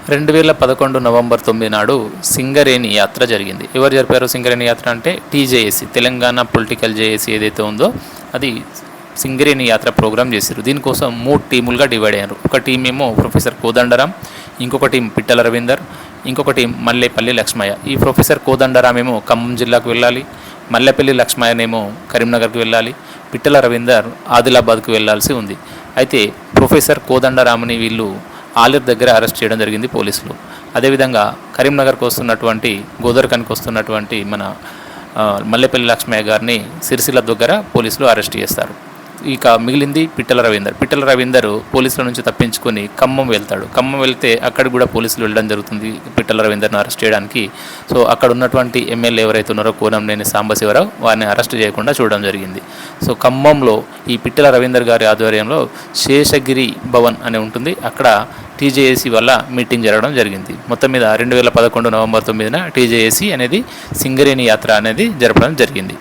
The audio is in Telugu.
2011 నవంబర్ 9 నాడు సింగరేణి యాత్ర జరిగింది. ఎవరు జరిపారు సింగరేణి యాత్ర అంటే టీజేఏసీ, తెలంగాణ పొలిటికల్ జేఏసీ ఏదైతే ఉందో అది సింగరేణి యాత్ర ప్రోగ్రామ్ చేశారు. దీనికోసం 3 టీములుగా డివైడ్ అయ్యారు. ఒక టీం ఏమో ప్రొఫెసర్ కోదండరాం, ఇంకొక టీం పిట్టల రవీందర్, ఇంకొక టీం మల్లేపల్లి లక్ష్మయ్య. ఈ ప్రొఫెసర్ కోదండరాం ఏమో ఖమ్మం జిల్లాకు వెళ్ళాలి, మల్లేపల్లి లక్ష్మయ్యనేమో కరీంనగర్కి వెళ్ళాలి, పిట్టల రవీందర్ ఆదిలాబాద్కు వెళ్లాల్సి ఉంది. అయితే ప్రొఫెసర్ కోదండరాంని వీళ్ళు ఆలేరు దగ్గర అరెస్ట్ చేయడం జరిగింది పోలీసులు. అదేవిధంగా కరీంనగర్కి వస్తున్నటువంటి గోదర్కన్కి వస్తున్నటువంటి మన మల్లేపల్లి లక్ష్మయ్య గారిని సిరిసిల్ల దగ్గర పోలీసులు అరెస్ట్ చేస్తారు. ఇక మిగిలింది పిట్టల రవీందర్. పిట్టల రవీందర్ పోలీసుల నుంచి తప్పించుకొని ఖమ్మం వెళ్తాడు. ఖమ్మం వెళ్తే అక్కడ కూడా పోలీసులు వెళ్ళడం జరుగుతుంది పిట్టల రవీందర్ని అరెస్ట్ చేయడానికి. సో అక్కడ ఉన్నటువంటి ఎమ్మెల్యే ఎవరైతే ఉన్నారో కోనంనేని సాంబశివరావు వారిని అరెస్ట్ చేయకుండా చూడడం జరిగింది. సో ఖమ్మంలో ఈ పిట్టల రవీందర్ గారి ఆధ్వర్యంలో శేషగిరి భవన్ అని ఉంటుంది, అక్కడ టీజేఏసీ వల్ల మీటింగ్ జరగడం జరిగింది. మొత్తం మీద 2011 నవంబర్ 9న టీజేఏసీ అనేది సింగరేణి యాత్ర అనేది జరపడం జరిగింది.